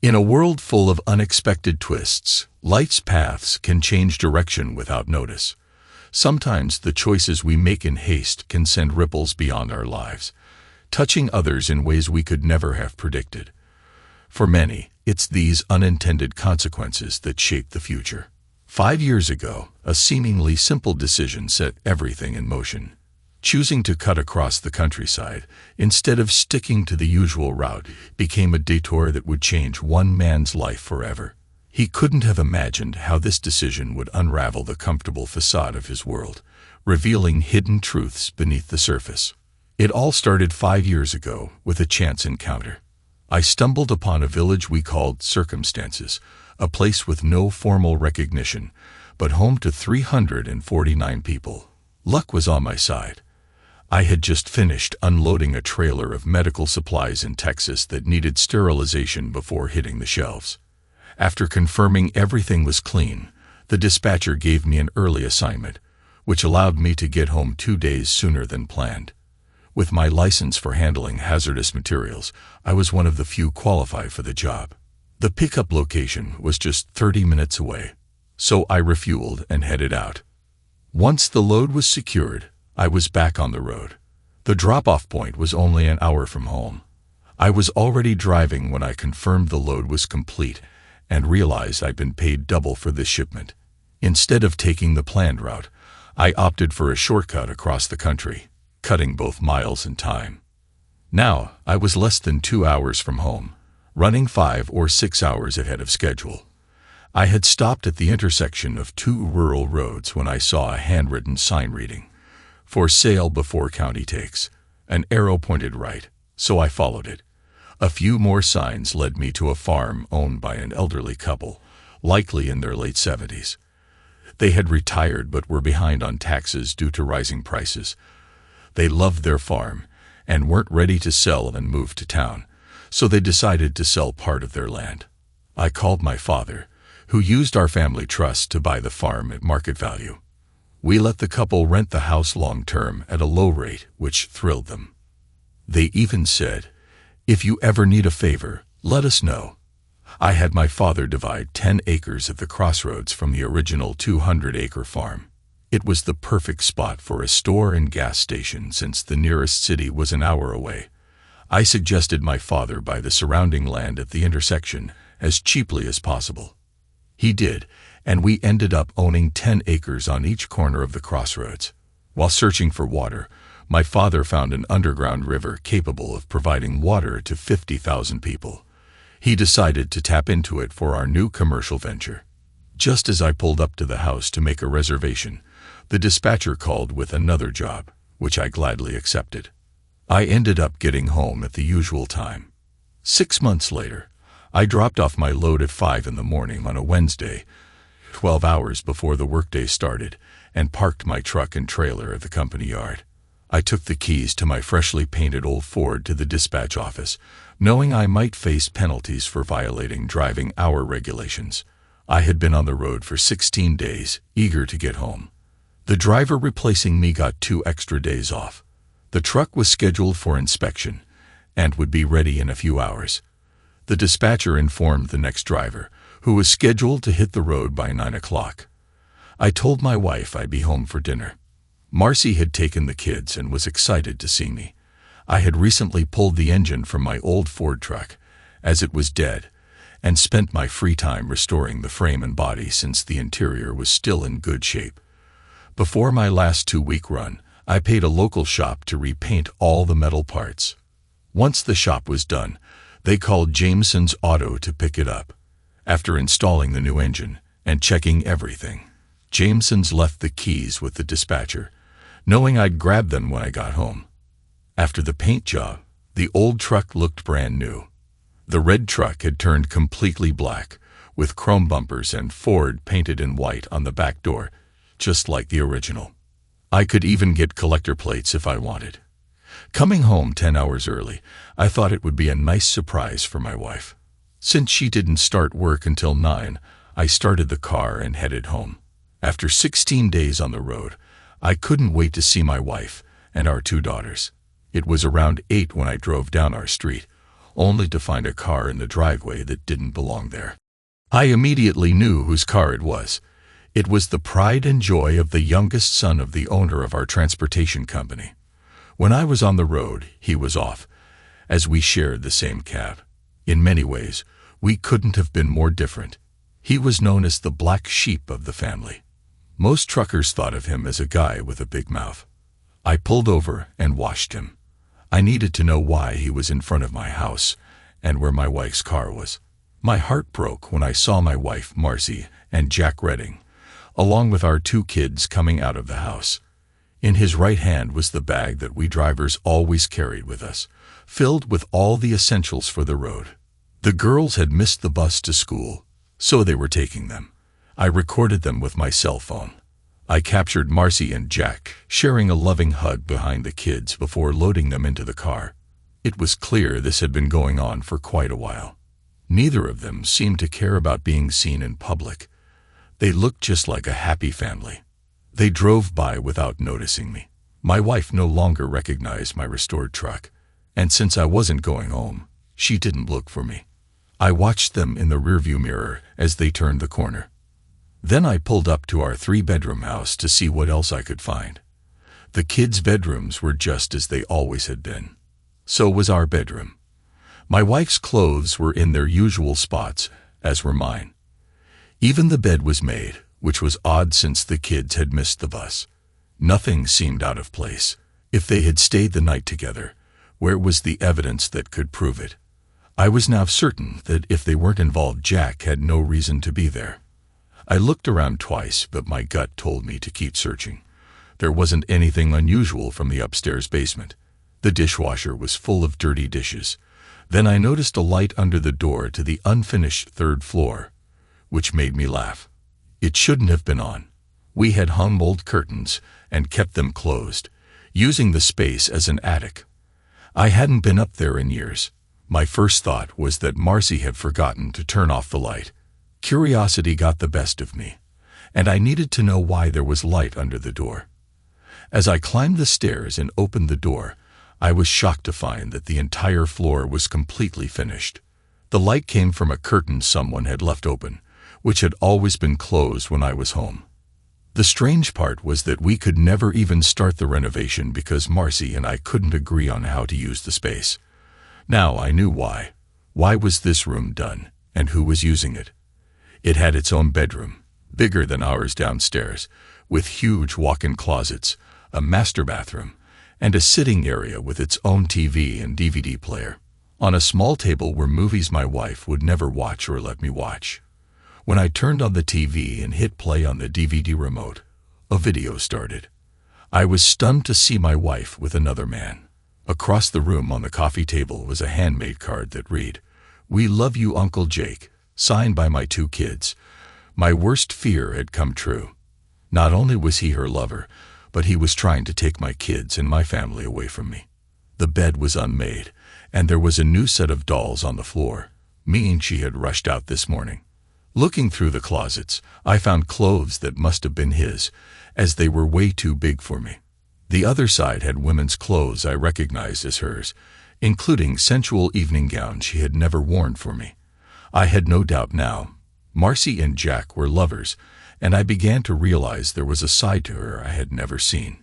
In a world full of unexpected twists, life's paths can change direction without notice. Sometimes the choices we make in haste can send ripples beyond our lives, touching others in ways we could never have predicted. For many, it's these unintended consequences that shape the future. 5 years ago, a seemingly simple decision set everything in motion. Choosing to cut across the countryside, instead of sticking to the usual route, became a detour that would change one man's life forever. He couldn't have imagined how this decision would unravel the comfortable facade of his world, revealing hidden truths beneath the surface. It all started 5 years ago with a chance encounter. I stumbled upon a village we called Circumstances, a place with no formal recognition, but home to 349 people. Luck was on my side. I had just finished unloading a trailer of medical supplies in Texas that needed sterilization before hitting the shelves. After confirming everything was clean, the dispatcher gave me an early assignment, which allowed me to get home 2 days sooner than planned. With my license for handling hazardous materials, I was one of the few qualified for the job. The pickup location was just 30 minutes away, so I refueled and headed out. Once the load was secured, I was back on the road. The drop-off point was only an hour from home. I was already driving when I confirmed the load was complete and realized I'd been paid double for this shipment. Instead of taking the planned route, I opted for a shortcut across the country, cutting both miles and time. Now, I was less than 2 hours from home, running 5 or 6 hours ahead of schedule. I had stopped at the intersection of 2 rural roads when I saw a handwritten sign reading, "For sale before county takes." An arrow pointed right, so I followed it. A few more signs led me to a farm owned by an elderly couple, likely in their late 70s. They had retired but were behind on taxes due to rising prices. They loved their farm and weren't ready to sell and move to town, so they decided to sell part of their land. I called my father, who used our family trust to buy the farm at market value. We let the couple rent the house long-term at a low rate, which thrilled them. They even said, "If you ever need a favor, let us know." I had my father divide 10 acres at the crossroads from the original 200-acre farm. It was the perfect spot for a store and gas station since the nearest city was an hour away. I suggested my father buy the surrounding land at the intersection as cheaply as possible. He did, and we ended up owning 10 acres on each corner of the crossroads. While searching for water, my father found an underground river capable of providing water to 50,000 people. He decided to tap into it for our new commercial venture. Just as I pulled up to the house to make a reservation, the dispatcher called with another job, which I gladly accepted. I ended up getting home at the usual time. 6 months later, I dropped off my load at 5 in the morning on a Wednesday, 12 hours before the workday started, and parked my truck and trailer at the company yard. I took the keys to my freshly painted old Ford to the dispatch office, knowing I might face penalties for violating driving hour regulations. I had been on the road for 16 days, eager to get home. The driver replacing me got 2 extra days off. The truck was scheduled for inspection and would be ready in a few hours. The dispatcher informed the next driver, who was scheduled to hit the road by 9 o'clock. I told my wife I'd be home for dinner. Marcy had taken the kids and was excited to see me. I had recently pulled the engine from my old Ford truck, as it was dead, and spent my free time restoring the frame and body since the interior was still in good shape. Before my last 2-week run, I paid a local shop to repaint all the metal parts. Once the shop was done, they called Jameson's Auto to pick it up. After installing the new engine and checking everything, Jameson's left the keys with the dispatcher, knowing I'd grab them when I got home. After the paint job, the old truck looked brand new. The red truck had turned completely black, with chrome bumpers and Ford painted in white on the back door, just like the original. I could even get collector plates if I wanted. Coming home 10 hours early, I thought it would be a nice surprise for my wife. Since she didn't start work until 9, I started the car and headed home. After 16 days on the road, I couldn't wait to see my wife and our 2 daughters. It was around 8 when I drove down our street, only to find a car in the driveway that didn't belong there. I immediately knew whose car it was. It was the pride and joy of the youngest son of the owner of our transportation company. When I was on the road, he was off, as we shared the same cab. In many ways, we couldn't have been more different. He was known as the black sheep of the family. Most truckers thought of him as a guy with a big mouth. I pulled over and watched him. I needed to know why he was in front of my house and where my wife's car was. My heart broke when I saw my wife, Marcy, and Jack Redding, along with our 2 kids, coming out of the house. In his right hand was the bag that we drivers always carried with us, filled with all the essentials for the road. The girls had missed the bus to school, so they were taking them. I recorded them with my cell phone. I captured Marcy and Jack sharing a loving hug behind the kids before loading them into the car. It was clear this had been going on for quite a while. Neither of them seemed to care about being seen in public. They looked just like a happy family. They drove by without noticing me. My wife no longer recognized my restored truck, and since I wasn't going home, she didn't look for me. I watched them in the rearview mirror as they turned the corner. Then I pulled up to our 3-bedroom house to see what else I could find. The kids' bedrooms were just as they always had been. So was our bedroom. My wife's clothes were in their usual spots, as were mine. Even the bed was made, which was odd since the kids had missed the bus. Nothing seemed out of place. If they had stayed the night together, where was the evidence that could prove it? I was now certain that if they weren't involved, Jack had no reason to be there. I looked around twice, but my gut told me to keep searching. There wasn't anything unusual from the upstairs basement. The dishwasher was full of dirty dishes. Then I noticed a light under the door to the unfinished 3rd floor, which made me laugh. It shouldn't have been on. We had hung old curtains and kept them closed, using the space as an attic. I hadn't been up there in years. My first thought was that Marcy had forgotten to turn off the light. Curiosity got the best of me, and I needed to know why there was light under the door. As I climbed the stairs and opened the door, I was shocked to find that the entire floor was completely finished. The light came from a curtain someone had left open, which had always been closed when I was home. The strange part was that we could never even start the renovation because Marcy and I couldn't agree on how to use the space. Now I knew why. Why was this room done, and who was using it? It had its own bedroom, bigger than ours downstairs, with huge walk-in closets, a master bathroom, and a sitting area with its own TV and DVD player. On a small table were movies my wife would never watch or let me watch. When I turned on the TV and hit play on the DVD remote, a video started. I was stunned to see my wife with another man. Across the room on the coffee table was a handmade card that read, "We love you, Uncle Jake," signed by my 2 kids. My worst fear had come true. Not only was he her lover, but he was trying to take my kids and my family away from me. The bed was unmade, and there was a new set of dolls on the floor, meaning she had rushed out this morning. Looking through the closets, I found clothes that must have been his, as they were way too big for me. The other side had women's clothes I recognized as hers, including sensual evening gowns she had never worn for me. I had no doubt now. Marcy and Jack were lovers, and I began to realize there was a side to her I had never seen.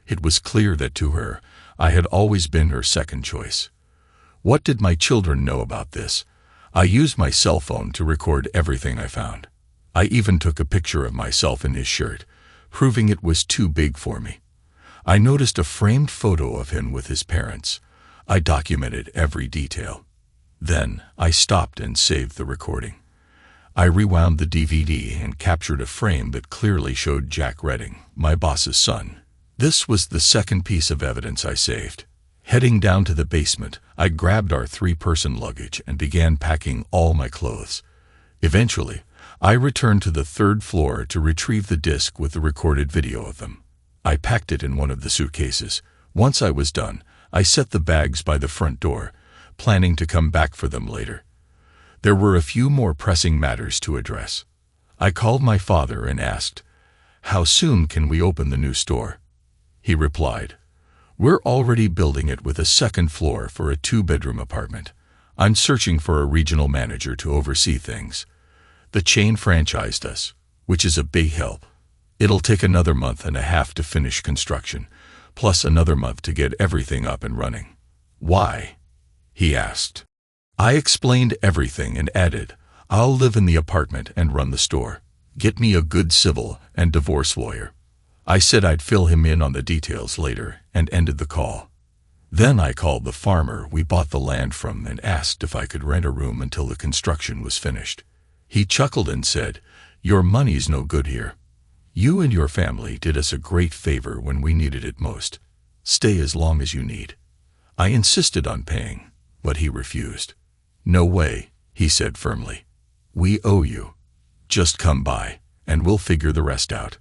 It was clear that to her, I had always been her second choice. What did my children know about this? I used my cell phone to record everything I found. I even took a picture of myself in his shirt, proving it was too big for me. I noticed a framed photo of him with his parents. I documented every detail. Then I stopped and saved the recording. I rewound the DVD and captured a frame that clearly showed Jack Redding, my boss's son. This was the second piece of evidence I saved. Heading down to the basement, I grabbed our 3-person luggage and began packing all my clothes. Eventually, I returned to the 3rd floor to retrieve the disc with the recorded video of them. I packed it in one of the suitcases. Once I was done, I set the bags by the front door, planning to come back for them later. There were a few more pressing matters to address. I called my father and asked, "How soon can we open the new store?" He replied, "We're already building it with a 2nd floor for a 2-bedroom apartment. I'm searching for a regional manager to oversee things. The chain franchised us, which is a big help. It'll take another month and a half to finish construction, plus another month to get everything up and running. Why? He asked. I explained everything and added, I'll live in the apartment and run the store. Get me a good civil and divorce lawyer. I said I'd fill him in on the details later and ended the call. Then I called the farmer we bought the land from and asked if I could rent a room until the construction was finished. He chuckled and said, Your money's no good here. You and your family did us a great favor when we needed it most. Stay as long as you need. I insisted on paying, but he refused. No way, he said firmly. We owe you. Just come by, and we'll figure the rest out.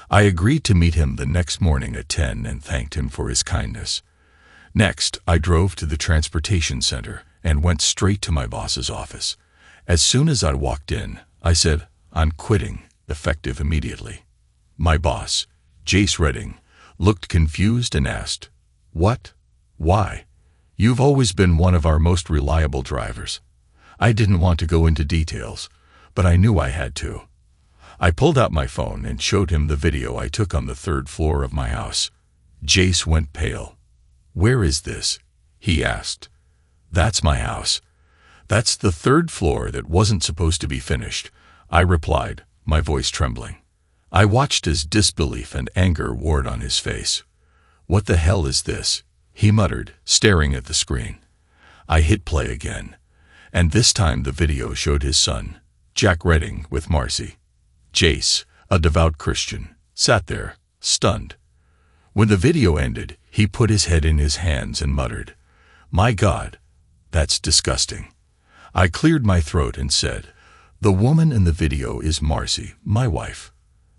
I agreed to meet him the next morning at 10 and thanked him for his kindness. Next, I drove to the transportation center and went straight to my boss's office. As soon as I walked in, I said, I'm quitting, effective immediately. My boss, Jace Redding, looked confused and asked, What? Why? You've always been one of our most reliable drivers. I didn't want to go into details, but I knew I had to. I pulled out my phone and showed him the video I took on the 3rd floor of my house. Jace went pale. Where is this? He asked. That's my house. That's the 3rd floor that wasn't supposed to be finished, I replied, my voice trembling. I watched as disbelief and anger warred on his face. What the hell is this? He muttered, staring at the screen. I hit play again, and this time the video showed his son, Jack Redding, with Marcy. Jace, a devout Christian, sat there, stunned. When the video ended, he put his head in his hands and muttered, My God, that's disgusting. I cleared my throat and said, The woman in the video is Marcy, my wife.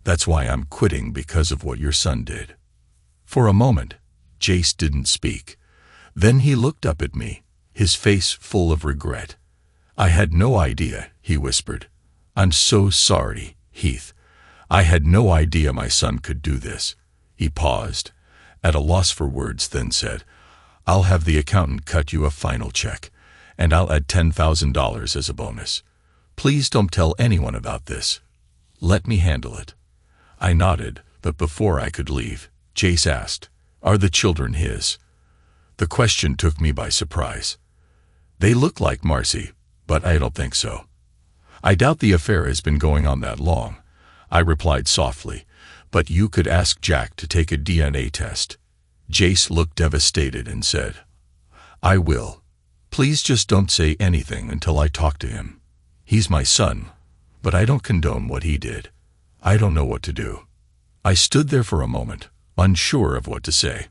That's why I'm quitting because of what your son did. For a moment, Jace didn't speak. Then he looked up at me, his face full of regret. I had no idea, he whispered. I'm so sorry, Heath. I had no idea my son could do this. He paused, at a loss for words, then said, I'll have the accountant cut you a final check, and I'll add $10,000 as a bonus. Please don't tell anyone about this. Let me handle it. I nodded, but before I could leave, Jace asked, Are the children his? The question took me by surprise. They look like Marcy, but I don't think so. I doubt the affair has been going on that long, I replied softly, but you could ask Jack to take a DNA test. Jace looked devastated and said, I will. Please just don't say anything until I talk to him. He's my son, but I don't condone what he did. I don't know what to do. I stood there for a moment, unsure of what to say.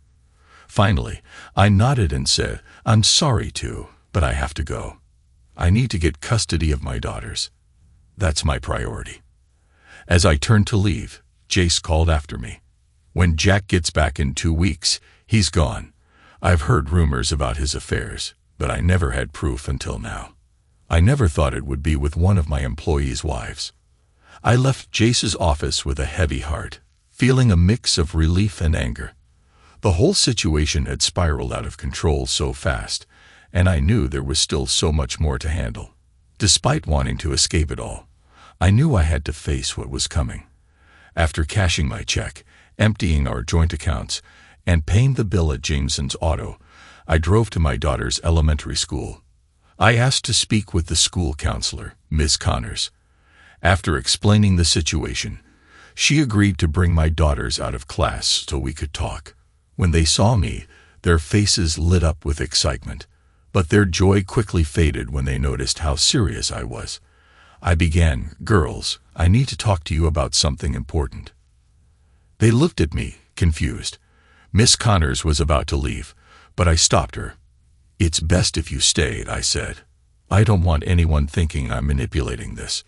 Finally, I nodded and said, I'm sorry to, but I have to go. I need to get custody of my daughters. That's my priority. As I turned to leave, Jace called after me. When Jack gets back in 2 weeks, he's gone. I've heard rumors about his affairs, but I never had proof until now. I never thought it would be with one of my employees' wives. I left Jace's office with a heavy heart, feeling a mix of relief and anger. The whole situation had spiraled out of control so fast, and I knew there was still so much more to handle. Despite wanting to escape it all, I knew I had to face what was coming. After cashing my check, emptying our joint accounts, and paying the bill at Jameson's Auto, I drove to my daughter's elementary school. I asked to speak with the school counselor, Ms. Connors. After explaining the situation, she agreed to bring my daughters out of class so we could talk. When they saw me, their faces lit up with excitement, but their joy quickly faded when they noticed how serious I was. I began, Girls, I need to talk to you about something important. They looked at me, confused. Miss Connors was about to leave, but I stopped her. It's best if you stayed, I said. I don't want anyone thinking I'm manipulating this.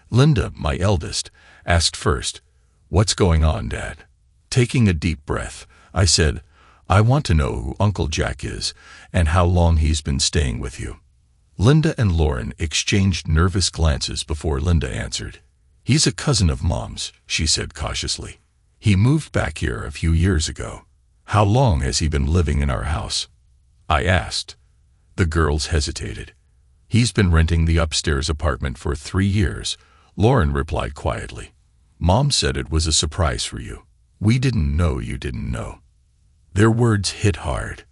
Linda, my eldest, asked first, What's going on, Dad? Taking a deep breath, I said, I want to know who Uncle Jack is and how long he's been staying with you. Linda and Lauren exchanged nervous glances before Linda answered. He's a cousin of Mom's, she said cautiously. He moved back here a few years ago. How long has he been living in our house? I asked. The girls hesitated. He's been renting the upstairs apartment for 3 years, Lauren replied quietly. Mom said it was a surprise for you. We didn't know you didn't know. Their words hit hard.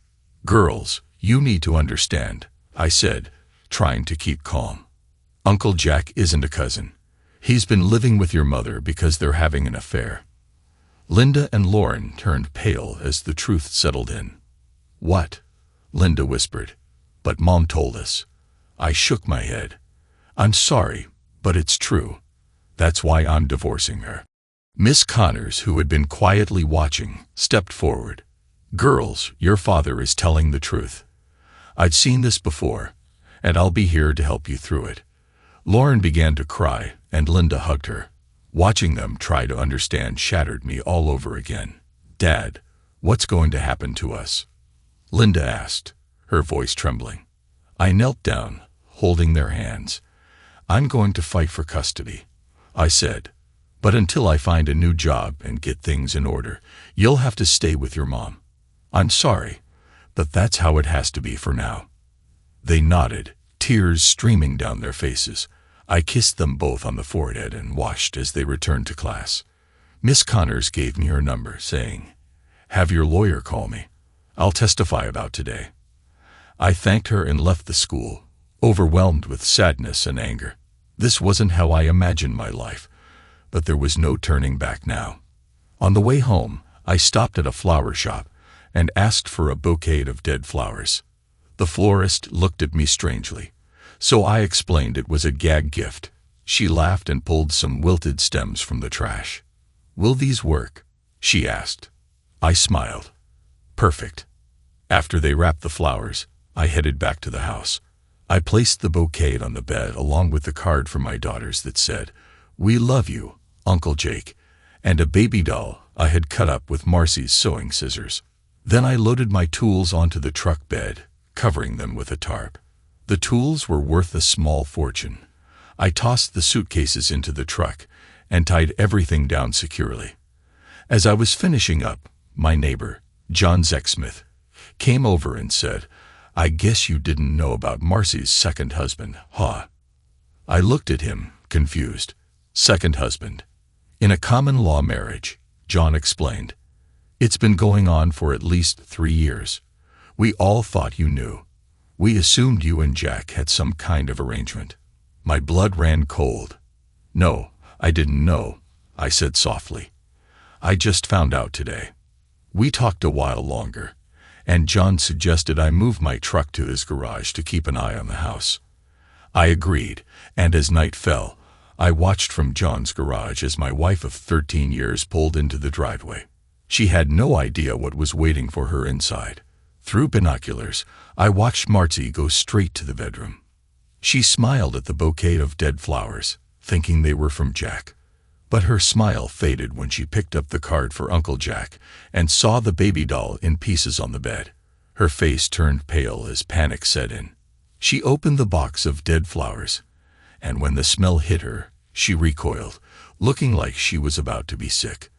Girls, you need to understand, I said, trying to keep calm. Uncle Jack isn't a cousin. He's been living with your mother because they're having an affair. Linda and Lauren turned pale as the truth settled in. What? Linda whispered. But Mom told us. I shook my head. I'm sorry, but it's true. That's why I'm divorcing her. Miss Connors, who had been quietly watching, stepped forward. Girls, your father is telling the truth. I'd seen this before, and I'll be here to help you through it. Lauren began to cry, and Linda hugged her. Watching them try to understand shattered me all over again. Dad, what's going to happen to us? Linda asked, her voice trembling. I knelt down, holding their hands. I'm going to fight for custody, I said. But until I find a new job and get things in order, you'll have to stay with your mom. I'm sorry, but that's how it has to be for now. They nodded, tears streaming down their faces. I kissed them both on the forehead and watched as they returned to class. Miss Connors gave me her number, saying, Have your lawyer call me. I'll testify about today. I thanked her and left the school, overwhelmed with sadness and anger. This wasn't how I imagined my life, but there was no turning back now. On the way home, I stopped at a flower shop and asked for a bouquet of dead flowers. The florist looked at me strangely, so I explained it was a gag gift. She laughed and pulled some wilted stems from the trash. Will these work? She asked. I smiled. Perfect. After they wrapped the flowers, I headed back to the house. I placed the bouquet on the bed along with the card from my daughters that said, We love you, Uncle Jake, and a baby doll I had cut up with Marcy's sewing scissors. Then I loaded my tools onto the truck bed, covering them with a tarp. The tools were worth a small fortune. I tossed the suitcases into the truck and tied everything down securely. As I was finishing up, my neighbor, John Zexsmith, came over and said, I guess you didn't know about Marcy's second husband, huh? I looked at him, confused. Second husband. In a common law marriage, John explained. It's been going on for at least 3 years. We all thought you knew. We assumed you and Jack had some kind of arrangement. My blood ran cold. No, I didn't know, I said softly. I just found out today. We talked a while longer, and John suggested I move my truck to his garage to keep an eye on the house. I agreed, and as night fell, I watched from John's garage as my wife of 13 years pulled into the driveway. She had no idea what was waiting for her inside. Through binoculars, I watched Marcy go straight to the bedroom. She smiled at the bouquet of dead flowers, thinking they were from Jack. But her smile faded when she picked up the card for Uncle Jack and saw the baby doll in pieces on the bed. Her face turned pale as panic set in. She opened the box of dead flowers, and when the smell hit her, she recoiled, looking like she was about to be sick.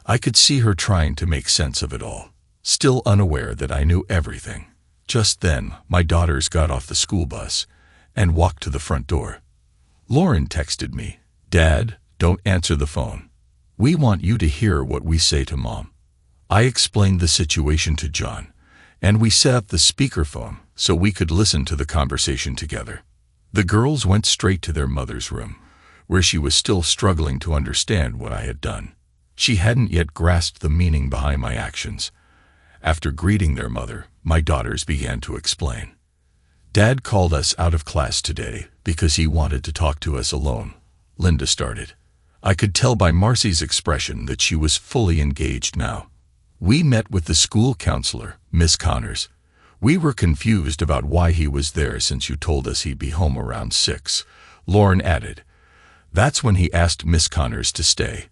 I could see her trying to make sense of it all, still unaware that I knew everything. Just then, my daughters got off the school bus and walked to the front door. Lauren texted me, Dad, don't answer the phone. We want you to hear what we say to Mom. I explained the situation to John, and we set up the speakerphone so we could listen to the conversation together. The girls went straight to their mother's room, where she was still struggling to understand what I had done. She hadn't yet grasped the meaning behind my actions. After greeting their mother, my daughters began to explain. Dad called us out of class today because he wanted to talk to us alone, Linda started. I could tell by Marcy's expression that she was fully engaged now. We met with the school counselor, Miss Connors. We were confused about why he was there since you told us he'd be home around 6, Lauren added. That's when he asked Miss Connors to stay.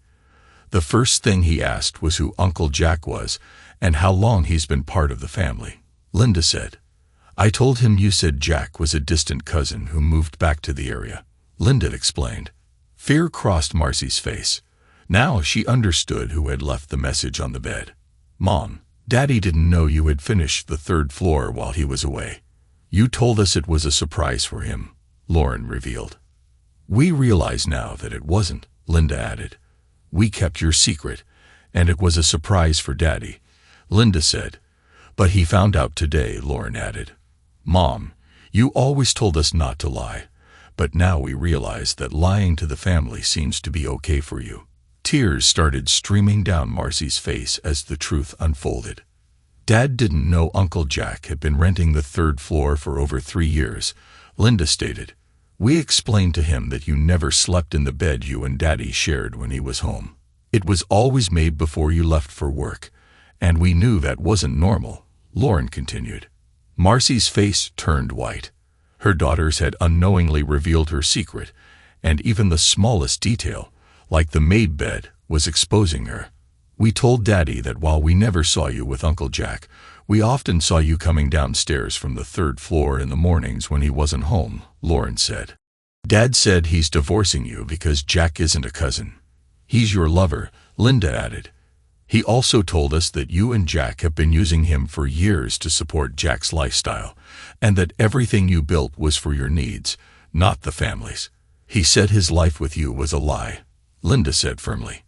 The first thing he asked was who Uncle Jack was and how long he's been part of the family, Linda said. I told him you said Jack was a distant cousin who moved back to the area, Linda explained. Fear crossed Marcy's face. Now she understood who had left the message on the bed. Mom, Daddy didn't know you had finished the 3rd floor while he was away. You told us it was a surprise for him, Lauren revealed. We realize now that it wasn't, Linda added. We kept your secret, and it was a surprise for Daddy, Linda said. But he found out today, Lauren added. Mom, you always told us not to lie, but now we realize that lying to the family seems to be okay for you. Tears started streaming down Marcy's face as the truth unfolded. Dad didn't know Uncle Jack had been renting the 3rd floor for over 3 years, Linda stated. We explained to him that you never slept in the bed you and Daddy shared when he was home. It was always made before you left for work, and we knew that wasn't normal, Lauren continued. Marcy's face turned white. Her daughters had unknowingly revealed her secret, and even the smallest detail, like the maid bed, was exposing her. We told Daddy that while we never saw you with Uncle Jack, we often saw you coming downstairs from the 3rd floor in the mornings when he wasn't home, Lauren said. Dad said he's divorcing you because Jack isn't a cousin. He's your lover, Linda added. He also told us that you and Jack have been using him for years to support Jack's lifestyle, and that everything you built was for your needs, not the family's. He said his life with you was a lie, Linda said firmly.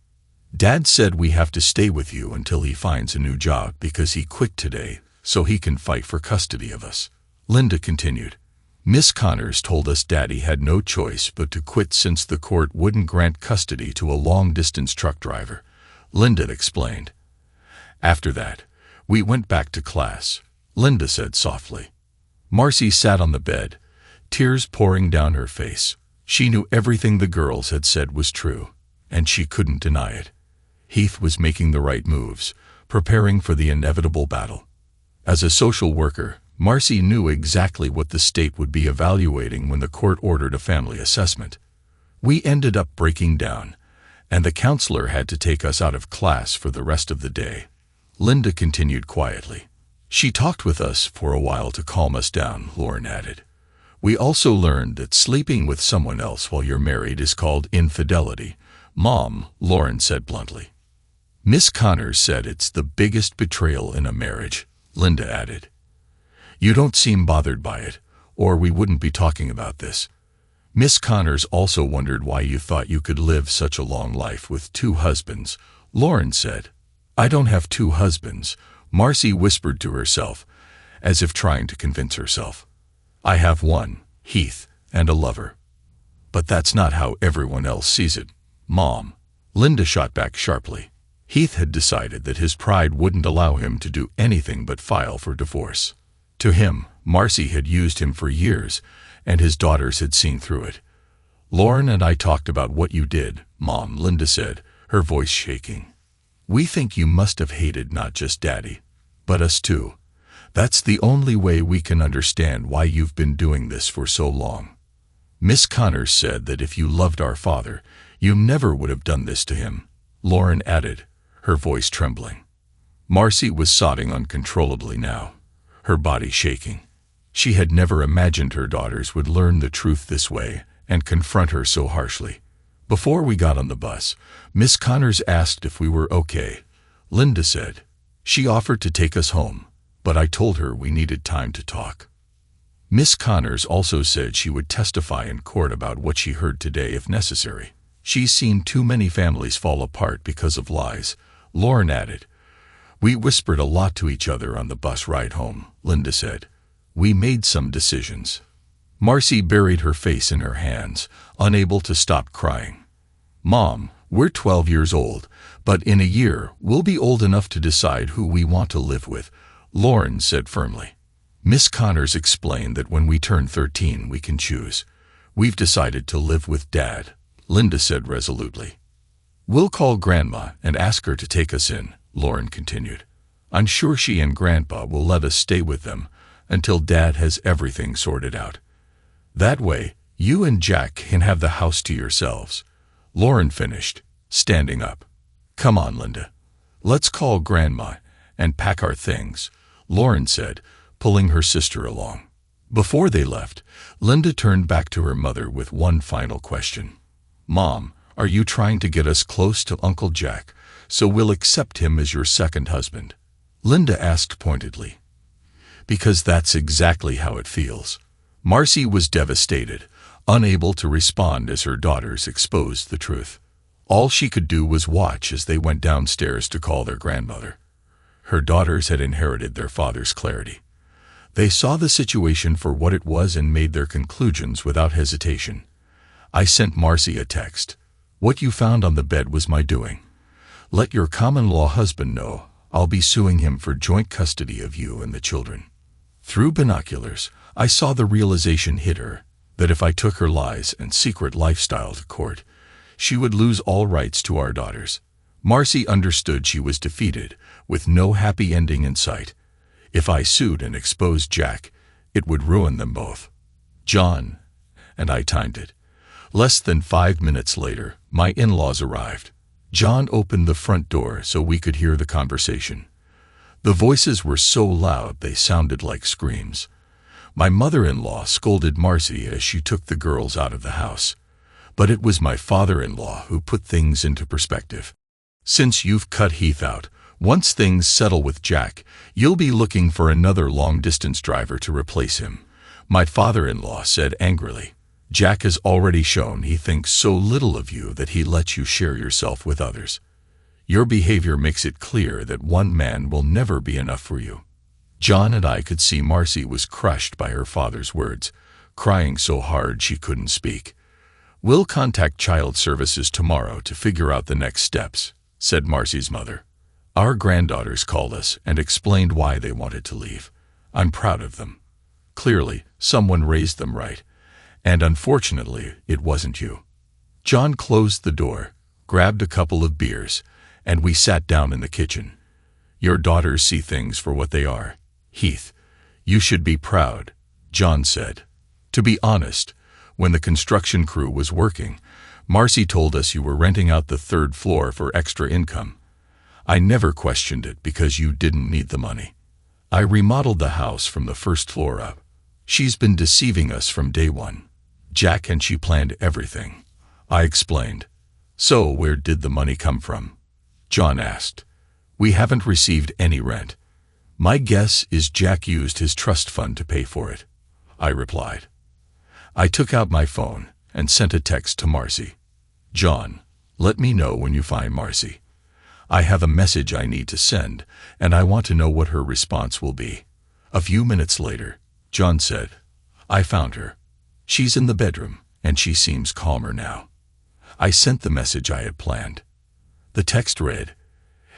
Dad said we have to stay with you until he finds a new job because he quit today so he can fight for custody of us, Linda continued. Miss Connors told us Daddy had no choice but to quit since the court wouldn't grant custody to a long-distance truck driver, Linda explained. After that, we went back to class, Linda said softly. Marcy sat on the bed, tears pouring down her face. She knew everything the girls had said was true, and she couldn't deny it. Heath was making the right moves, preparing for the inevitable battle. As a social worker, Marcy knew exactly what the state would be evaluating when the court ordered a family assessment. We ended up breaking down, and the counselor had to take us out of class for the rest of the day. Linda continued quietly. She talked with us for a while to calm us down, Lauren added. We also learned that sleeping with someone else while you're married is called infidelity, Mom, Lauren said bluntly. Miss Connors said it's the biggest betrayal in a marriage, Linda added. You don't seem bothered by it, or we wouldn't be talking about this. Miss Connors also wondered why you thought you could live such a long life with 2 husbands, Lauren said. I don't have 2 husbands, Marcy whispered to herself, as if trying to convince herself. I have 1, Heath, and a lover. But that's not how everyone else sees it, Mom, Linda shot back sharply. Heath had decided that his pride wouldn't allow him to do anything but file for divorce. To him, Marcy had used him for years, and his daughters had seen through it. Lauren and I talked about what you did, Mom, Linda said, her voice shaking. We think you must have hated not just Daddy, but us too. That's the only way we can understand why you've been doing this for so long. Miss Connors said that if you loved our father, you never would have done this to him, Lauren added, her voice trembling. Marcy was sobbing uncontrollably now, her body shaking. She had never imagined her daughters would learn the truth this way and confront her so harshly. Before we got on the bus, Miss Connors asked if we were okay, Linda said. She offered to take us home, but I told her we needed time to talk. Miss Connors also said she would testify in court about what she heard today if necessary. She's seen too many families fall apart because of lies, Lauren added. We whispered a lot to each other on the bus ride home, Linda said. We made some decisions. Marcy buried her face in her hands, unable to stop crying. Mom, we're 12 years old, but in a year we'll be old enough to decide who we want to live with, Lauren said firmly. Miss Connors explained that when we turn 13 we can choose. We've decided to live with Dad, Linda said resolutely. We'll call Grandma and ask her to take us in, Lauren continued. I'm sure she and Grandpa will let us stay with them until Dad has everything sorted out. That way, you and Jack can have the house to yourselves, Lauren finished, standing up. Come on, Linda. Let's call Grandma and pack our things, Lauren said, pulling her sister along. Before they left, Linda turned back to her mother with one final question. Mom, are you trying to get us close to Uncle Jack so we'll accept him as your second husband? Linda asked pointedly. because that's exactly how it feels. Marcy was devastated, unable to respond as her daughters exposed the truth. All she could do was watch as they went downstairs to call their grandmother. Her daughters had inherited their father's clarity. They saw the situation for what it was and made their conclusions without hesitation. I sent Marcy a text. "What you found on the bed was my doing. Let your common-law husband know. I'll be suing him for joint custody of you and the children." Through binoculars, I saw the realization hit her, that if I took her lies and secret lifestyle to court, she would lose all rights to our daughters. Marcy understood she was defeated, with no happy ending in sight. If I sued and exposed Jack, it would ruin them both. John, and I timed it. Less than 5 minutes later, my in-laws arrived. John opened the front door so we could hear the conversation. The voices were so loud they sounded like screams. My mother-in-law scolded Marcy as she took the girls out of the house. But it was my father-in-law who put things into perspective. "Since you've cut Heath out, once things settle with Jack, you'll be looking for another long-distance driver to replace him," my father-in-law said angrily. "Jack has already shown he thinks so little of you that he lets you share yourself with others. Your behavior makes it clear that one man will never be enough for you." John and I could see Marcy was crushed by her father's words, crying so hard she couldn't speak. "We'll contact Child Services tomorrow to figure out the next steps," said Marcy's mother. "Our granddaughters called us and explained why they wanted to leave. I'm proud of them. Clearly, someone raised them right. And unfortunately, it wasn't you." John closed the door, grabbed a couple of beers, and we sat down in the kitchen. "Your daughters see things for what they are. Heath, you should be proud," John said. "To be honest, when the construction crew was working, Marcy told us you were renting out the 3rd floor for extra income. I never questioned it because you didn't need the money. I remodeled the house from the 1st floor up. She's been deceiving us from day one. Jack and she planned everything," I explained. "So where did the money come from?" John asked. "We haven't received any rent. My guess is Jack used his trust fund to pay for it," I replied. I took out my phone and sent a text to Marcy. "John, let me know when you find Marcy. I have a message I need to send, and I want to know what her response will be." A few minutes later, John said, "I found her. She's in the bedroom, and she seems calmer now." I sent the message I had planned. The text read,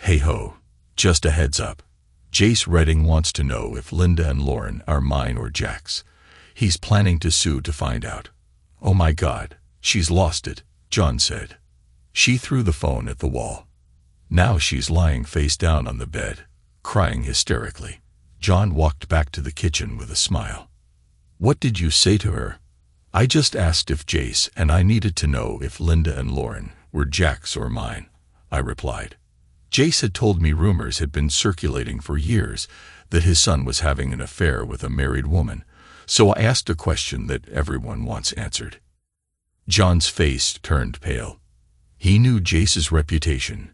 "Hey ho, just a heads up. Jace Redding wants to know if Linda and Lauren are mine or Jack's. He's planning to sue to find out." "Oh my God, she's lost it," John said. She threw the phone at the wall. Now she's lying face down on the bed, crying hysterically. John walked back to the kitchen with a smile. "What did you say to her?" "I just asked if Jace and I needed to know if Linda and Lauren were Jack's or mine," I replied. Jace had told me rumors had been circulating for years that his son was having an affair with a married woman, so I asked a question that everyone wants answered. John's face turned pale. He knew Jace's reputation.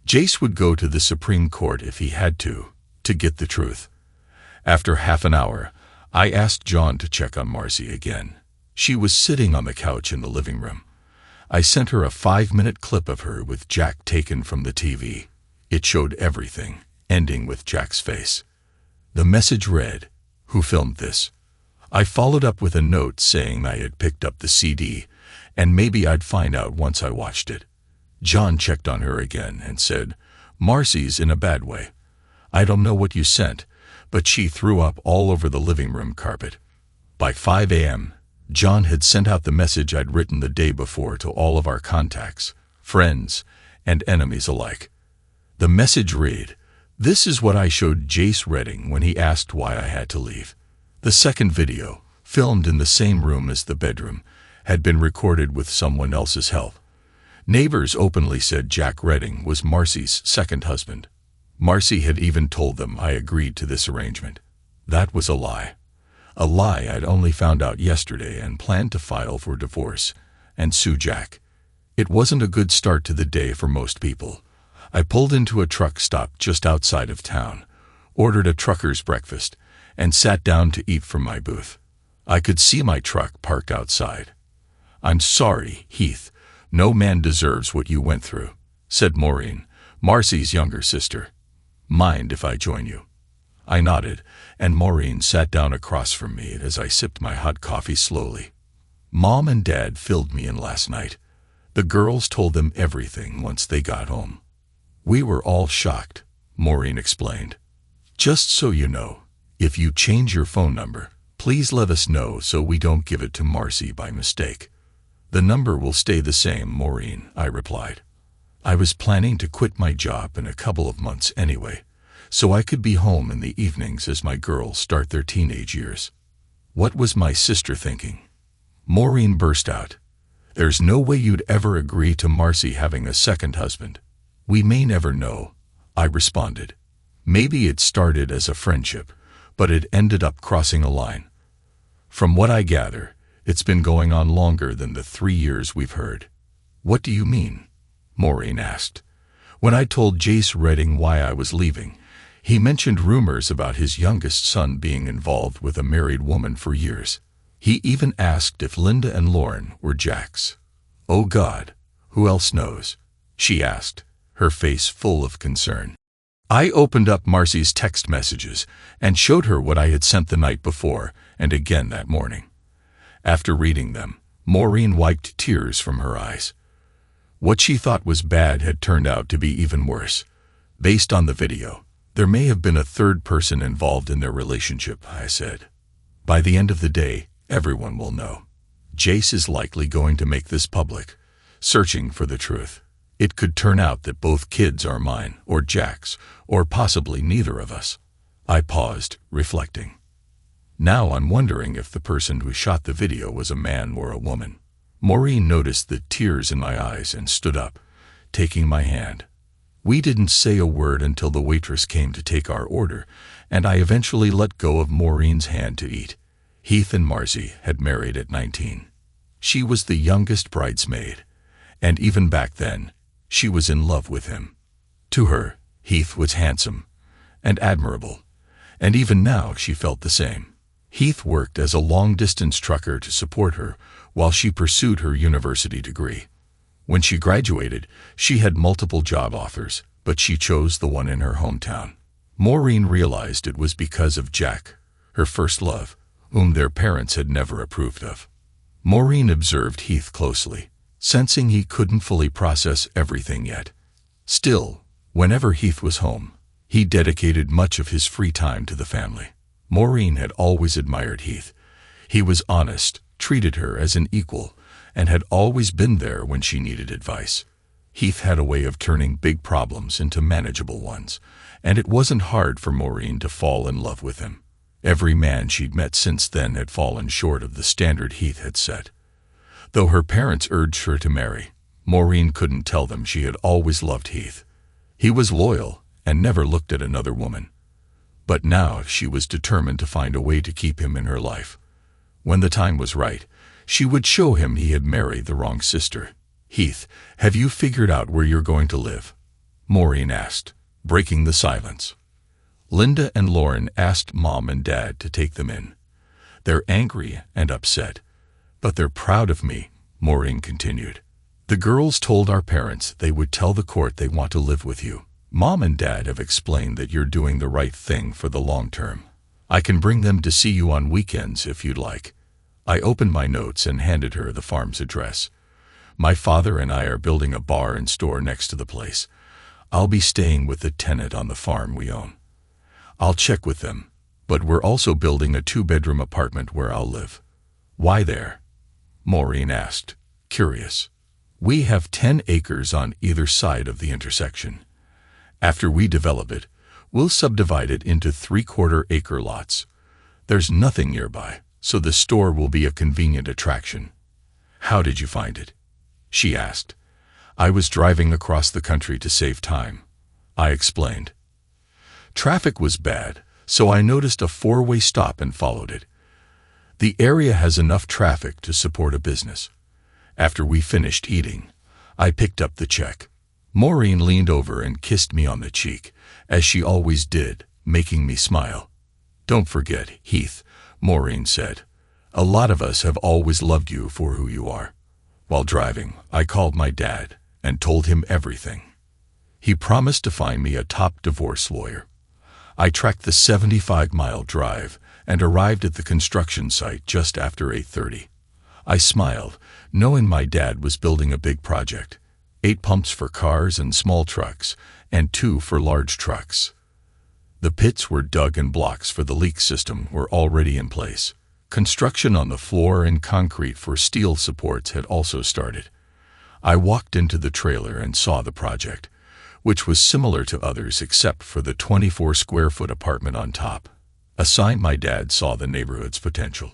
Jace would go to the Supreme Court if he had to get the truth. After half an hour, I asked John to check on Marcy again. She was sitting on the couch in the living room. I sent her a 5-minute clip of her with Jack taken from the TV. It showed everything, ending with Jack's face. The message read, "Who filmed this?" I followed up with a note saying I had picked up the CD, and maybe I'd find out once I watched it. John checked on her again and said, "Marcy's in a bad way. I don't know what you sent, but she threw up all over the living room carpet." By 5 a.m., John had sent out the message I'd written the day before to all of our contacts, friends, and enemies alike. The message read, "This is what I showed Jace Redding when he asked why I had to leave." The second video, filmed in the same room as the bedroom, had been recorded with someone else's help. Neighbors openly said Jack Redding was Marcy's second husband. Marcy had even told them I agreed to this arrangement. That was a lie. A lie I'd only found out yesterday and planned to file for divorce and sue Jack. It wasn't a good start to the day for most people. I pulled into a truck stop just outside of town, ordered a trucker's breakfast, and sat down to eat from my booth. I could see my truck parked outside. "I'm sorry, Heath. No man deserves what you went through," said Maureen, Marcy's younger sister. "Mind if I join you?" I nodded, and Maureen sat down across from me as I sipped my hot coffee slowly. "Mom and Dad filled me in last night. The girls told them everything once they got home. We were all shocked," Maureen explained. "Just so you know, if you change your phone number, please let us know so we don't give it to Marcy by mistake." "The number will stay the same, Maureen," I replied. I was planning to quit my job in a couple of months anyway, so I could be home in the evenings as my girls start their teenage years. What was my sister thinking? Maureen burst out. "There's no way you'd ever agree to Marcy having a second husband." "We may never know," I responded. "Maybe it started as a friendship, but it ended up crossing a line. From what I gather, it's been going on longer than the 3 years we've heard." "What do you mean?" Maureen asked. When I told Jace Redding why I was leaving, he mentioned rumors about his youngest son being involved with a married woman for years. He even asked if Linda and Lauren were Jack's. "Oh God, who else knows?" she asked, her face full of concern. I opened up Marcy's text messages and showed her what I had sent the night before and again that morning. After reading them, Maureen wiped tears from her eyes. What she thought was bad had turned out to be even worse. "Based on the video, there may have been a third person involved in their relationship," I said. "By the end of the day, everyone will know. Jace is likely going to make this public, searching for the truth. It could turn out that both kids are mine, or Jack's, or possibly neither of us." I paused, reflecting. Now I'm wondering if the person who shot the video was a man or a woman. Maureen noticed the tears in my eyes and stood up, taking my hand. We didn't say a word until the waitress came to take our order, and I eventually let go of Maureen's hand to eat. Heath and Marcy had married at 19. She was the youngest bridesmaid, and even back then, she was in love with him. To her, Heath was handsome and admirable, and even now she felt the same. Heath worked as a long-distance trucker to support her while she pursued her university degree. When she graduated, she had multiple job offers, but she chose the one in her hometown. Maureen realized it was because of Jack, her first love, whom their parents had never approved of. Maureen observed Heath closely, sensing he couldn't fully process everything yet. Still, whenever Heath was home, he dedicated much of his free time to the family. Maureen had always admired Heath. He was honest, treated her as an equal, and had always been there when she needed advice. Heath had a way of turning big problems into manageable ones, and it wasn't hard for Maureen to fall in love with him. Every man she'd met since then had fallen short of the standard Heath had set. Though her parents urged her to marry, Maureen couldn't tell them she had always loved Heath. He was loyal and never looked at another woman. But now she was determined to find a way to keep him in her life. When the time was right, she would show him he had married the wrong sister. "Heath, have you figured out where you're going to live?" Maureen asked, breaking the silence. Linda and Lauren asked Mom and Dad to take them in. "They're angry and upset, but they're proud of me," Maureen continued. "The girls told our parents they would tell the court they want to live with you. Mom and Dad have explained that you're doing the right thing for the long term. I can bring them to see you on weekends if you'd like." I opened my notes and handed her the farm's address. "My father and I are building a bar and store next to the place. I'll be staying with the tenant on the farm we own. I'll check with them, but we're also building a 2-bedroom apartment where I'll live." "Why there?" Maureen asked, curious. "We have 10 acres on either side of the intersection. After we develop it, we'll subdivide it into 3/4-acre lots. There's nothing nearby, so the store will be a convenient attraction." "How did you find it?" she asked. "I was driving across the country to save time," I explained. "Traffic was bad, so I noticed a 4-way stop and followed it. The area has enough traffic to support a business." After we finished eating, I picked up the check. Maureen leaned over and kissed me on the cheek, as she always did, making me smile. "Don't forget, Heath," Maureen said. "A lot of us have always loved you for who you are." While driving, I called my dad and told him everything. He promised to find me a top divorce lawyer. I tracked the 75-mile drive and arrived at the construction site just after 8:30. I smiled, knowing my dad was building a big project: 8 pumps for cars and small trucks, and 2 for large trucks. The pits were dug and blocks for the leak system were already in place. Construction on the floor and concrete for steel supports had also started. I walked into the trailer and saw the project, which was similar to others except for the 24-square-foot apartment on top. A sign my dad saw the neighborhood's potential.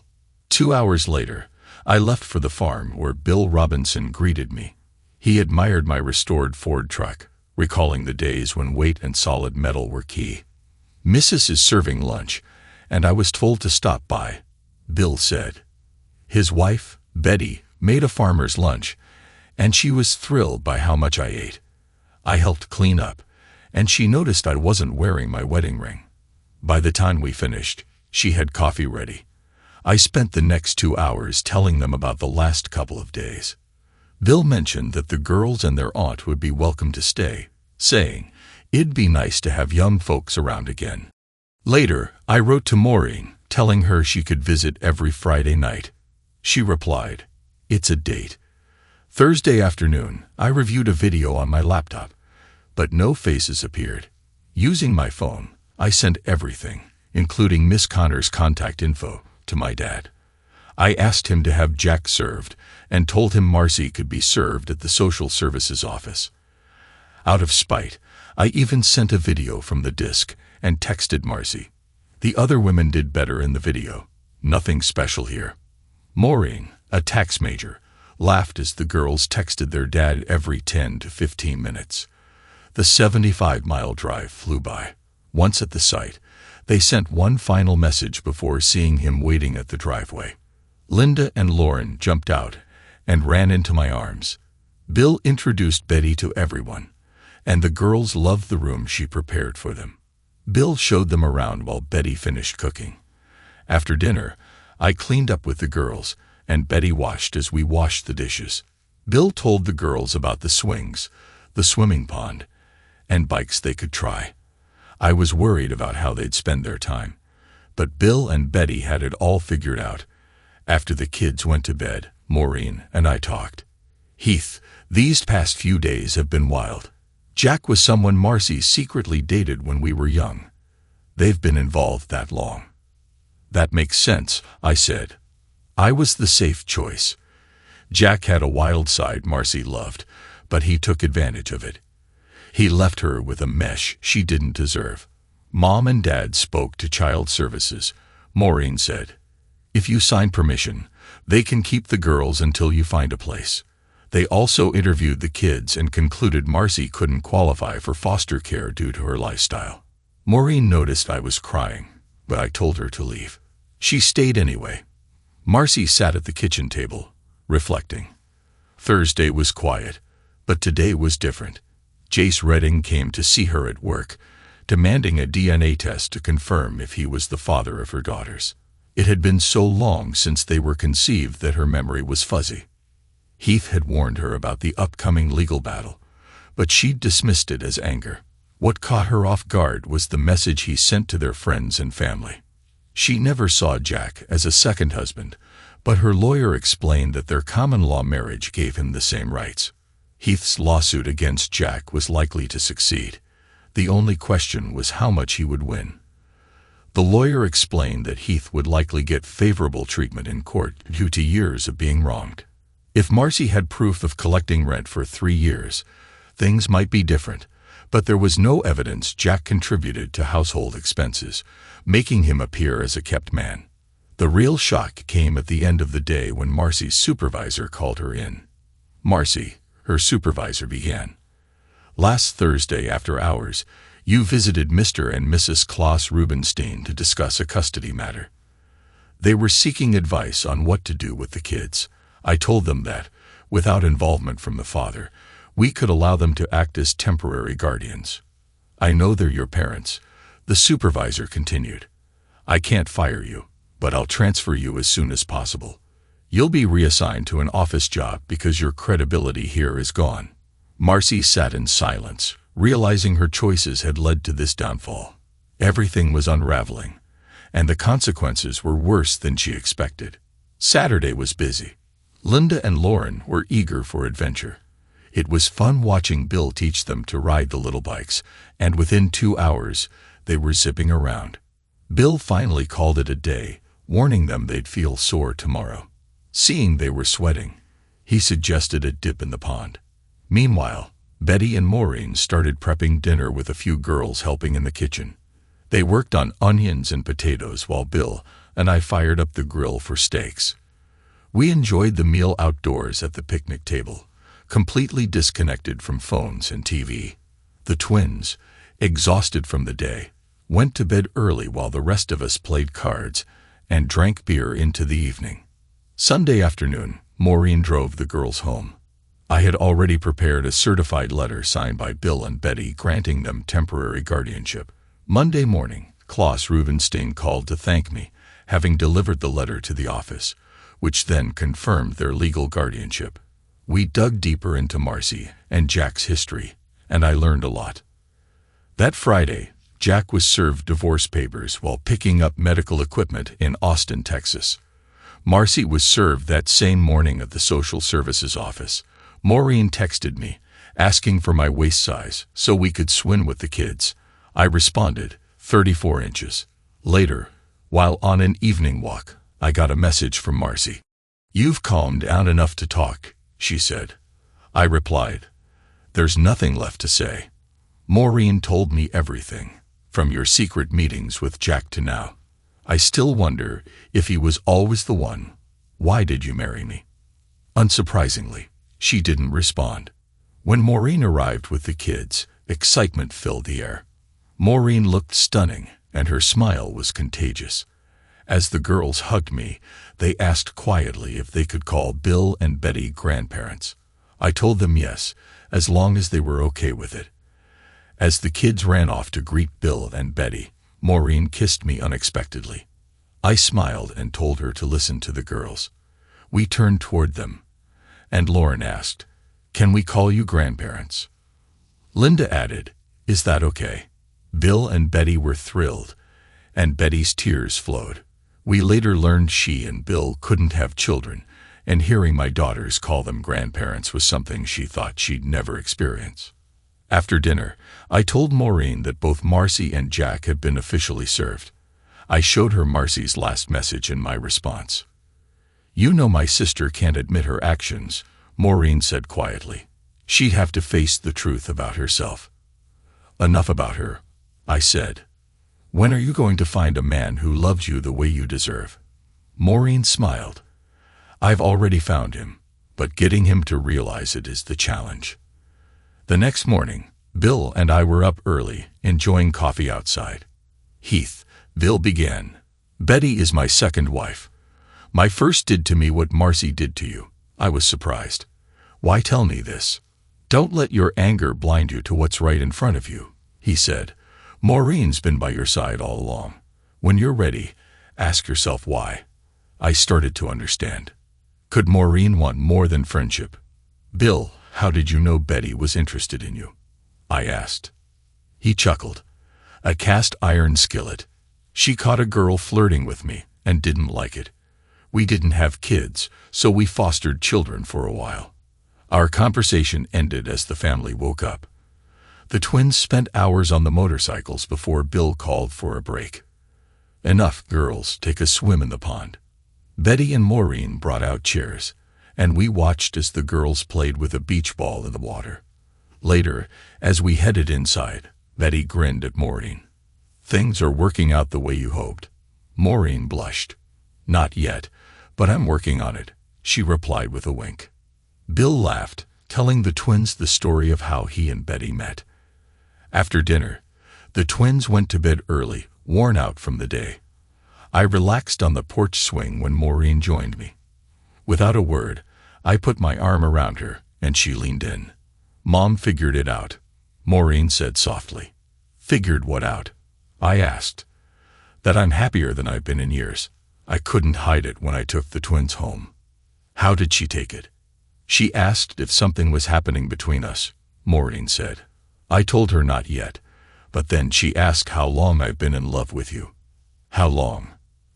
2 hours later, I left for the farm where Bill Robinson greeted me. He admired my restored Ford truck, recalling the days when weight and solid metal were key. "Mrs. is serving lunch, and I was told to stop by," Bill said. His wife, Betty, made a farmer's lunch, and she was thrilled by how much I ate. I helped clean up, and she noticed I wasn't wearing my wedding ring. By the time we finished, she had coffee ready. I spent the next 2 hours telling them about the last couple of days. Bill mentioned that the girls and their aunt would be welcome to stay, saying, "It'd be nice to have young folks around again." Later, I wrote to Maureen, telling her she could visit every Friday night. She replied, "It's a date." Thursday afternoon, I reviewed a video on my laptop, but no faces appeared. Using my phone, I sent everything, including Miss Connor's contact info, to my dad. I asked him to have Jack served and told him Marcy could be served at the social services office. Out of spite, I even sent a video from the disc and texted Marcy. The other women did better in the video. Nothing special here. Maureen, a tax major, laughed as the girls texted their dad every 10 to 15 minutes. The 75-mile drive flew by. Once at the site, they sent one final message before seeing him waiting at the driveway. Linda and Lauren jumped out and ran into my arms. Bill introduced Betty to everyone, and the girls loved the room she prepared for them. Bill showed them around while Betty finished cooking. After dinner, I cleaned up with the girls, and Betty washed as we washed the dishes. Bill told the girls about the swings, the swimming pond, and bikes they could try. I was worried about how they'd spend their time, but Bill and Betty had it all figured out. After the kids went to bed, Maureen and I talked. "Heath, these past few days have been wild. Jack was someone Marcy secretly dated when we were young. They've been involved that long." "That makes sense," I said. I was the safe choice. Jack had a wild side Marcy loved, but he took advantage of it. He left her with a mesh she didn't deserve. Mom and Dad spoke to Child Services. Maureen said, "If you sign permission, they can keep the girls until you find a place." They also interviewed the kids and concluded Marcy couldn't qualify for foster care due to her lifestyle. Maureen noticed I was crying, but I told her to leave. She stayed anyway. Marcy sat at the kitchen table, reflecting. Thursday was quiet, but today was different. Jace Redding came to see her at work, demanding a DNA test to confirm if he was the father of her daughters. It had been so long since they were conceived that her memory was fuzzy. Heath had warned her about the upcoming legal battle, but she'd dismissed it as anger. What caught her off guard was the message he sent to their friends and family. She never saw Jack as a second husband, but her lawyer explained that their common-law marriage gave him the same rights. Heath's lawsuit against Jack was likely to succeed. The only question was how much he would win. The lawyer explained that Heath would likely get favorable treatment in court due to years of being wronged. If Marcy had proof of collecting rent for 3 years, things might be different, but there was no evidence Jack contributed to household expenses, making him appear as a kept man. The real shock came at the end of the day when Marcy's supervisor called her in. "Marcy," her supervisor began, "last Thursday after hours, you visited Mr. and Mrs. Klaus Rubenstein to discuss a custody matter. They were seeking advice on what to do with the kids. I told them that, without involvement from the father, we could allow them to act as temporary guardians. I know they're your parents," the supervisor continued. I can't fire you, but I'll transfer you as soon as possible. You'll be reassigned to an office job because your credibility here is gone." Marcy sat in silence, realizing her choices had led to this downfall. Everything was unraveling, and the consequences were worse than she expected. Saturday was busy. Linda and Lauren were eager for adventure. It was fun watching Bill teach them to ride the little bikes, and within 2 hours, they were zipping around. Bill finally called it a day, warning them they'd feel sore tomorrow. Seeing they were sweating, he suggested a dip in the pond. Meanwhile, Betty and Maureen started prepping dinner with a few girls helping in the kitchen. They worked on onions and potatoes while Bill and I fired up the grill for steaks. We enjoyed the meal outdoors at the picnic table, completely disconnected from phones and TV. The twins, exhausted from the day, went to bed early while the rest of us played cards and drank beer into the evening. Sunday afternoon, Maureen drove the girls home. I had already prepared a certified letter signed by Bill and Betty granting them temporary guardianship. Monday morning, Klaus Rubenstein called to thank me, having delivered the letter to the office, which then confirmed their legal guardianship. We dug deeper into Marcy and Jack's history, and I learned a lot. That Friday, Jack was served divorce papers while picking up medical equipment in Austin, Texas. Marcy was served that same morning at the social services office. Maureen texted me, asking for my waist size so we could swim with the kids. I responded, 34 inches. Later, while on an evening walk, I got a message from Marcy. "You've calmed down enough to talk," she said. I replied, "There's nothing left to say. Maureen told me everything, from your secret meetings with Jack to now. I still wonder if he was always the one. Why did you marry me?" Unsurprisingly, she didn't respond. When Maureen arrived with the kids, excitement filled the air. Maureen looked stunning, and her smile was contagious. As the girls hugged me, they asked quietly if they could call Bill and Betty grandparents. I told them yes, as long as they were okay with it. As the kids ran off to greet Bill and Betty, Maureen kissed me unexpectedly. I smiled and told her to listen to the girls. We turned toward them, and Lauren asked, "Can we call you grandparents?" Linda added, "Is that okay?" Bill and Betty were thrilled, and Betty's tears flowed. We later learned she and Bill couldn't have children, and hearing my daughters call them grandparents was something she thought she'd never experience. After dinner, I told Maureen that both Marcy and Jack had been officially served. I showed her Marcy's last message in my response. "You know my sister can't admit her actions," Maureen said quietly. "She'd have to face the truth about herself." "Enough about her," I said. "When are you going to find a man who loves you the way you deserve?" Maureen smiled. "I've already found him, but getting him to realize it is the challenge." The next morning, Bill and I were up early, enjoying coffee outside. "Heath," Bill began, "Betty is my second wife. My first did to me what Marcy did to you." I was surprised. "Why tell me this?" "Don't let your anger blind you to what's right in front of you," he said. "Maureen's been by your side all along. When you're ready, ask yourself why." I started to understand. Could Maureen want more than friendship? "Bill, how did you know Betty was interested in you?" I asked. He chuckled. "A cast iron skillet. She caught a girl flirting with me and didn't like it. We didn't have kids, so we fostered children for a while." Our conversation ended as the family woke up. The twins spent hours on the motorcycles before Bill called for a break. "Enough, girls, take a swim in the pond." Betty and Maureen brought out chairs, and we watched as the girls played with a beach ball in the water. Later, as we headed inside, Betty grinned at Maureen. "Things are working out the way you hoped." Maureen blushed. "Not yet, but I'm working on it," she replied with a wink. Bill laughed, telling the twins the story of how he and Betty met. After dinner, the twins went to bed early, worn out from the day. I relaxed on the porch swing when Maureen joined me. Without a word, I put my arm around her, and she leaned in. "Mom figured it out," Maureen said softly. "Figured what out?" I asked. that I'm happier than I've been in years. I couldn't hide it when I took the twins home." "How did she take it?" "She asked if something was happening between us," Maureen said. "I told her not yet, but then she asked how long I've been in love with you." "How long?"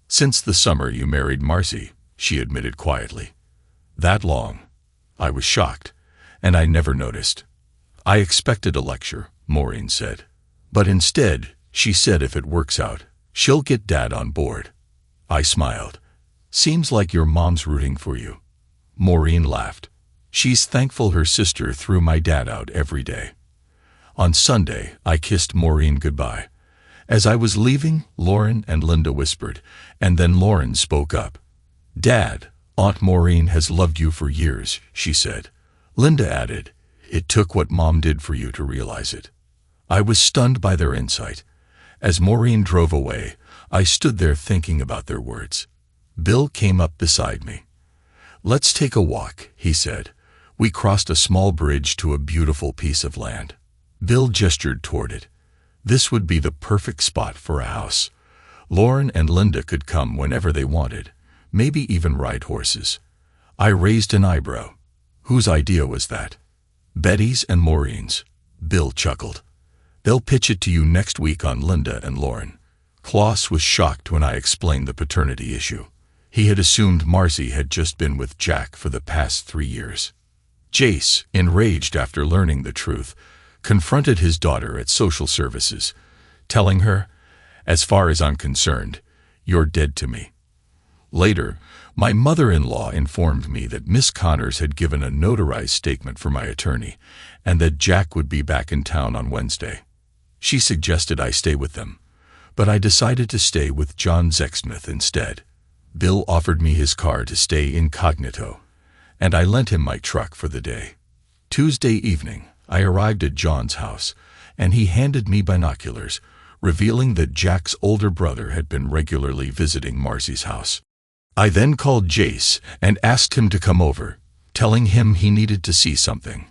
"Since the summer you married Marcy," she admitted quietly. "That long?" I was shocked, and I never noticed. "I expected a lecture," Maureen said. "But instead, she said if it works out, she'll get Dad on board." I smiled. "Seems like your mom's rooting for you." Maureen laughed. "She's thankful her sister threw my dad out every day." On Sunday, I kissed Maureen goodbye. As I was leaving, Lauren and Linda whispered, and then Lauren spoke up. "Dad, Aunt Maureen has loved you for years," she said. Linda added, "It took what Mom did for you to realize it." I was stunned by their insight. As Maureen drove away, I stood there thinking about their words. Bill came up beside me. "Let's take a walk," he said. We crossed a small bridge to a beautiful piece of land. Bill gestured toward it. This would be the perfect spot for a house. Lauren and Linda could come whenever they wanted, maybe even ride horses. I raised an eyebrow. Whose idea was that? Betty's and Maureen's. Bill chuckled. "They'll pitch it to you next week on Linda and Lauren." Klaus was shocked when I explained the paternity issue. He had assumed Marcy had just been with Jack for the past 3 years. Jace, enraged after learning the truth, confronted his daughter at social services, telling her, "As far as I'm concerned, you're dead to me." Later, my mother-in-law informed me that Miss Connors had given a notarized statement for my attorney and that Jack would be back in town on Wednesday. She suggested I stay with them, but I decided to stay with John Zexsmith instead. Bill offered me his car to stay incognito, and I lent him my truck for the day. Tuesday evening, I arrived at John's house, and he handed me binoculars, revealing that Jack's older brother had been regularly visiting Marcy's house. I then called Jace and asked him to come over, telling him he needed to see something.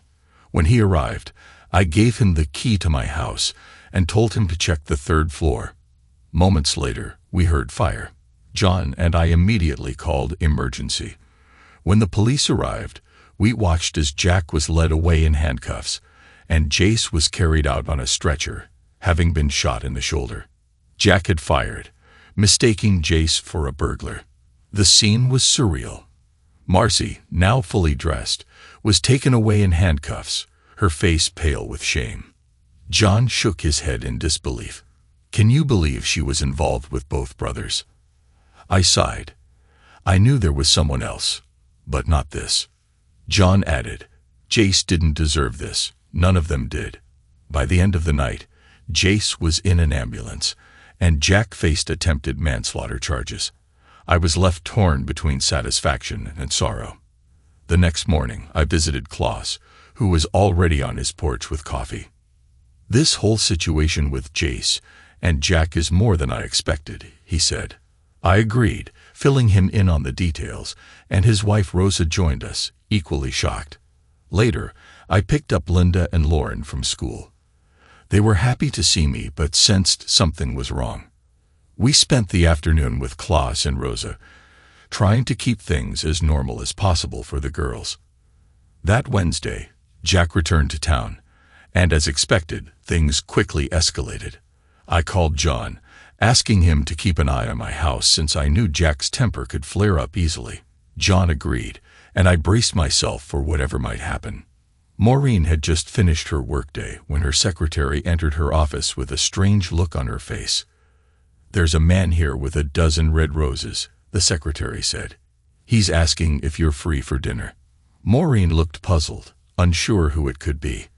When he arrived, I gave him the key to my house and told him to check the 3rd floor. Moments later, we heard fire. John and I immediately called emergency. When the police arrived, we watched as Jack was led away in handcuffs, and Jace was carried out on a stretcher, having been shot in the shoulder. Jack had fired, mistaking Jace for a burglar. The scene was surreal. Marcy, now fully dressed, was taken away in handcuffs, her face pale with shame. John shook his head in disbelief. "Can you believe she was involved with both brothers?" I sighed. I knew there was someone else, but not this. John added, "Jace didn't deserve this. None of them did." By the end of the night, Jace was in an ambulance, and Jack faced attempted manslaughter charges. I was left torn between satisfaction and sorrow. The next morning, I visited Klaus, who was already on his porch with coffee. "This whole situation with Jace and Jack is more than I expected," he said. I agreed, filling him in on the details, and his wife Rosa joined us, equally shocked. Later, I picked up Linda and Lauren from school. They were happy to see me but sensed something was wrong. We spent the afternoon with Klaus and Rosa, trying to keep things as normal as possible for the girls. That Wednesday, Jack returned to town, and as expected, things quickly escalated. I called John, asking him to keep an eye on my house since I knew Jack's temper could flare up easily. John agreed, and I braced myself for whatever might happen. Maureen had just finished her workday when her secretary entered her office with a strange look on her face. "There's a man here with a dozen red roses," the secretary said. "He's asking if you're free for dinner." Maureen looked puzzled, unsure who it could be.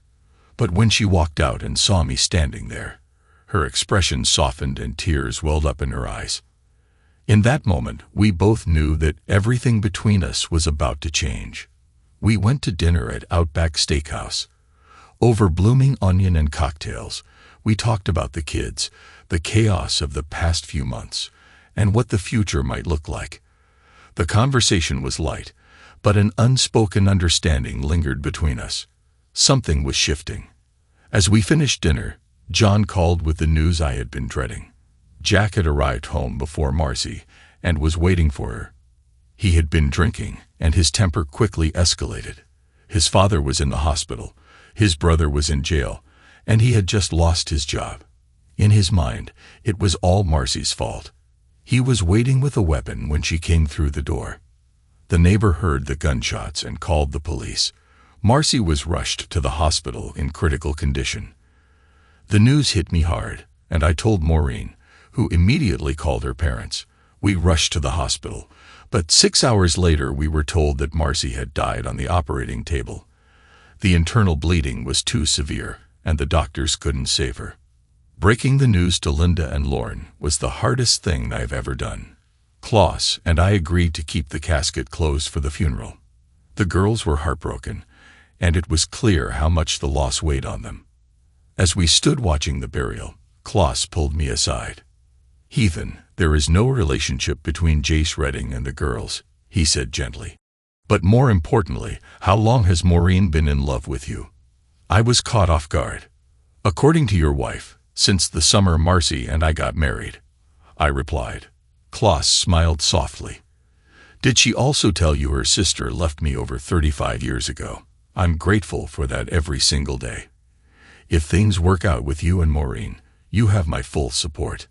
But when she walked out and saw me standing there, her expression softened and tears welled up in her eyes. In that moment, we both knew that everything between us was about to change. We went to dinner at Outback Steakhouse. Over blooming onion and cocktails, we talked about the kids, the chaos of the past few months, and what the future might look like. The conversation was light, but an unspoken understanding lingered between us. Something was shifting. As we finished dinner, John called with the news I had been dreading. Jack had arrived home before Marcy and was waiting for her. He had been drinking, and his temper quickly escalated. His father was in the hospital, his brother was in jail, and he had just lost his job. In his mind, it was all Marcy's fault. He was waiting with a weapon when she came through the door. The neighbor heard the gunshots and called the police. Marcy was rushed to the hospital in critical condition. The news hit me hard, and I told Maureen, who immediately called her parents. We rushed to the hospital, but 6 hours later we were told that Marcy had died on the operating table. The internal bleeding was too severe, and the doctors couldn't save her. Breaking the news to Linda and Lauren was the hardest thing I've ever done. Klaus and I agreed to keep the casket closed for the funeral. The girls were heartbroken, and it was clear how much the loss weighed on them. As we stood watching the burial, Klaus pulled me aside. "Heathen, there is no relationship between Jace Redding and the girls," he said gently. "But more importantly, how long has Maureen been in love with you?" I was caught off guard. "According to your wife, since the summer Marcy and I got married," I replied. Klaus smiled softly. "Did she also tell you her sister left me over 35 years ago? I'm grateful for that every single day. If things work out with you and Maureen, you have my full support."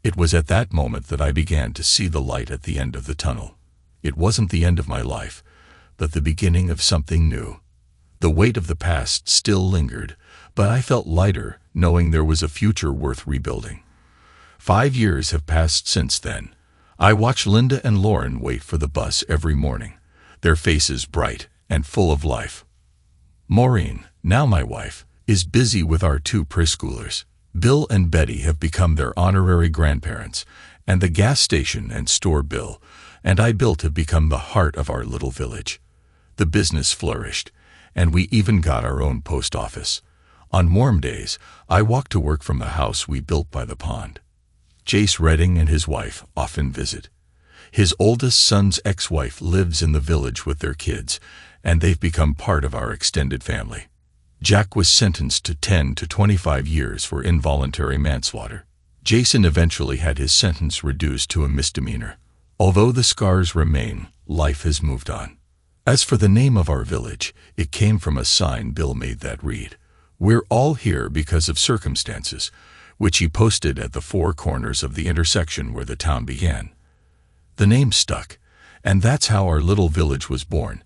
It was at that moment that I began to see the light at the end of the tunnel. It wasn't the end of my life, but the beginning of something new. The weight of the past still lingered, but I felt lighter, knowing there was a future worth rebuilding. 5 years have passed since then. I watch Linda and Lauren wait for the bus every morning, their faces bright and full of life. Maureen, now my wife, is busy with our 2 preschoolers. Bill and Betty have become their honorary grandparents, and the gas station and store Bill and I built have become the heart of our little village. The business flourished, and we even got our own post office. On warm days, I walk to work from the house we built by the pond. Jace Redding and his wife often visit. His oldest son's ex-wife lives in the village with their kids, and they've become part of our extended family. Jack was sentenced to 10 to 25 years for involuntary manslaughter. Jason eventually had his sentence reduced to a misdemeanor. Although the scars remain, life has moved on. As for the name of our village, it came from a sign Bill made that read, "We're all here because of circumstances," which he posted at the 4 corners of the intersection where the town began. The name stuck, and that's how our little village was born,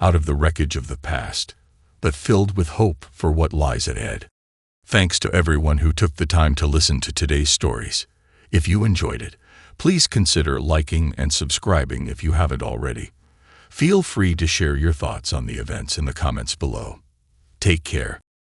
out of the wreckage of the past, but filled with hope for what lies ahead. Thanks to everyone who took the time to listen to today's stories. If you enjoyed it, please consider liking and subscribing if you haven't already. Feel free to share your thoughts on the events in the comments below. Take care.